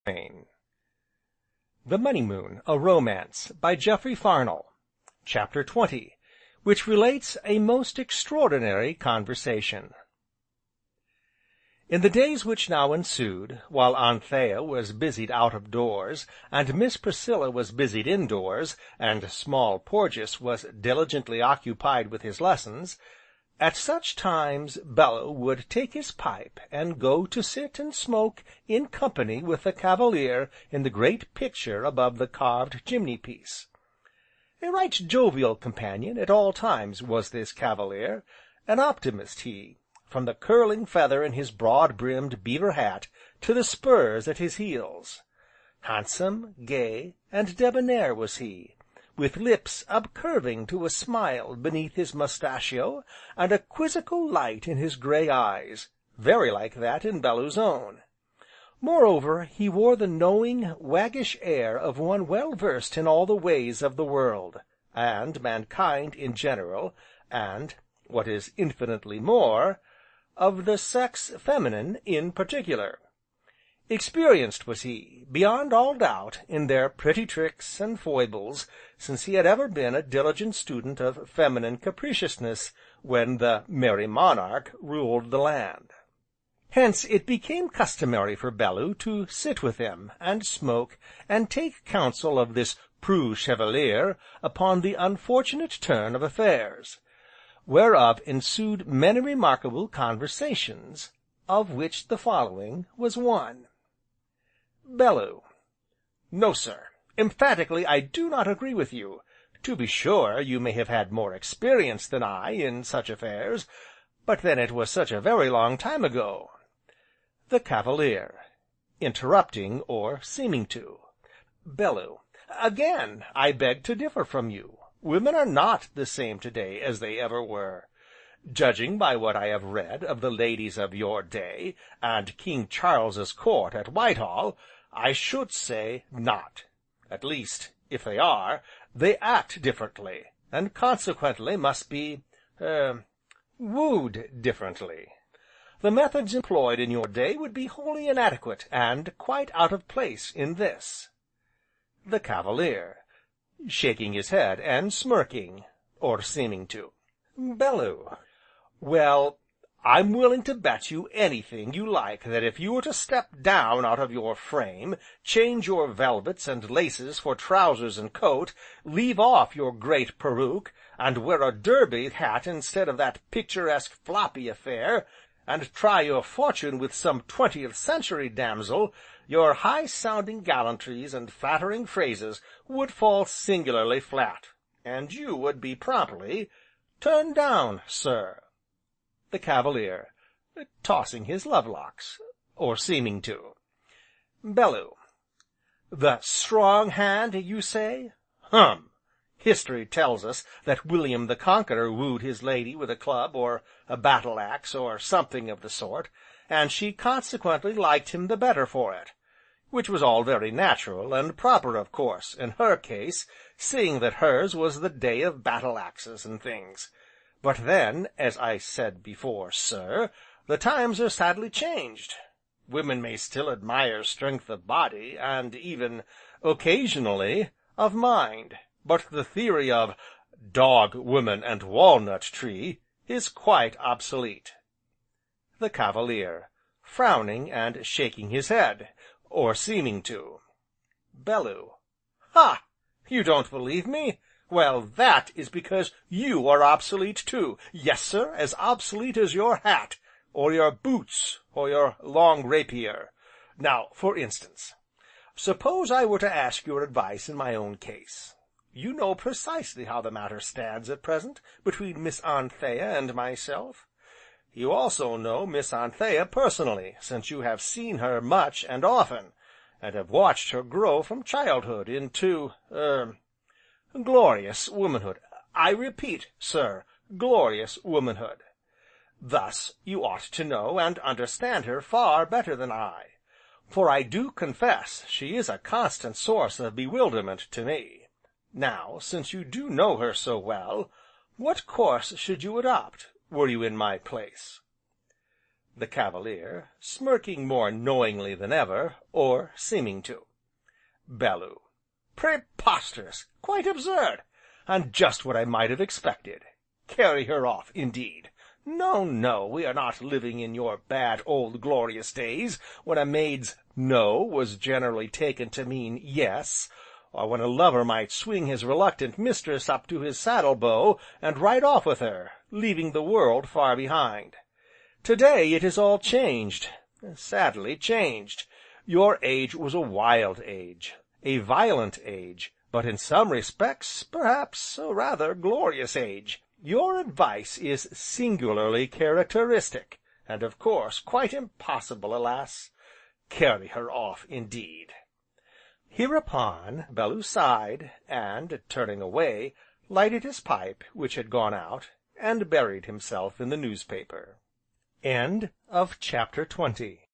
The Money Moon, a Romance, by Jeffery Farnol. Chapter 20, which relates a most extraordinary conversation. In the days which now ensued, while Anthea was busied out of doors, and Miss Priscilla was busied indoors, and Small Porges was diligently occupied with his lessons, at such times Bellew would take his pipe and go to sit and smoke in company with the Cavalier in the great picture above the carved chimney piece. A right jovial companion at all times was this Cavalier, an optimist he, from the curling feather in his broad-brimmed beaver hat to the spurs at his heels. Handsome, gay, and debonair was he, with lips upcurving to a smile beneath his mustachio, and a quizzical light in his grey eyes, very like that in Bellew's own. Moreover, he wore the knowing, waggish air of one well versed in all the ways of the world, and mankind in general, and, what is infinitely more, of the sex feminine in particular. Experienced was he, beyond all doubt, in their pretty tricks and foibles, since he had ever been a diligent student of feminine capriciousness, when the Merry Monarch ruled the land. Hence it became customary for Bellew to sit with him, and smoke, and take counsel of this preux chevalier upon the unfortunate turn of affairs, whereof ensued many remarkable conversations, of which the following was one. Bellew: No, sir, emphatically I do not agree with you. To be sure, you may have had more experience than I in such affairs, but then it was such a very long time ago. The Cavalier, interrupting, or seeming to. Bellew: Again, I beg to differ from you. Women are not the same today as they ever were. Judging by what I have read of the ladies of your day, and King Charles's court at Whitehall, I should say not. At least, if they are, they act differently, and consequently must be, wooed differently. The methods employed in your day would be wholly inadequate, and quite out of place in this. The Cavalier, shaking his head, and smirking, or seeming to. Bellew: Well, I'm willing to bet you anything you like that if you were to step down out of your frame, change your velvets and laces for trousers and coat, leave off your great peruke, and wear a derby hat instead of that picturesque floppy affair, and try your fortune with some 20th century damsel, your high-sounding gallantries and flattering phrases would fall singularly flat, and you would be promptly turned down, sir. The Cavalier, tossing his love-locks, or seeming to. Bellew: The strong hand, you say? Hum! History tells us that William the Conqueror wooed his lady with a club, or a battle-axe, or something of the sort, and she consequently liked him the better for it, which was all very natural and proper, of course, in her case, seeing that hers was the day of battle-axes and things. But then, as I said before, sir, the times are sadly changed. Women may still admire strength of body, and even, occasionally, of mind, but the theory of dog, woman, and walnut tree is quite obsolete. The Cavalier, frowning and shaking his head, or seeming to. Bellew: Ha! You don't believe me? Well, that is because you are obsolete too, yes, sir, as obsolete as your hat, or your boots, or your long rapier. Now, for instance, suppose I were to ask your advice in my own case. You know precisely how the matter stands at present, between Miss Anthea and myself. You also know Miss Anthea personally, since you have seen her much and often, and have watched her grow from childhood into, glorious womanhood. I repeat, sir, glorious womanhood. Thus, you ought to know and understand her far better than I, for I do confess she is a constant source of bewilderment to me. Now, since you do know her so well, what course should you adopt, were you in my place? The Cavalier, smirking more knowingly than ever, or seeming to. Bellew: "Preposterous! Quite absurd! And just what I might have expected. Carry her off, indeed! No, no, we are not living in your bad, old, glorious days, when a maid's 'no' was generally taken to mean 'yes,' or when a lover might swing his reluctant mistress up to his saddle bow, and ride off with her, leaving the world far behind. To day it is all changed, sadly changed. Your age was a wild age, a violent age, but in some respects, perhaps, a rather glorious age. Your advice is singularly characteristic, and of course quite impossible, alas! Carry her off, indeed." Hereupon, Bellew sighed, and, turning away, lighted his pipe, which had gone out, and buried himself in the newspaper. Chapter 20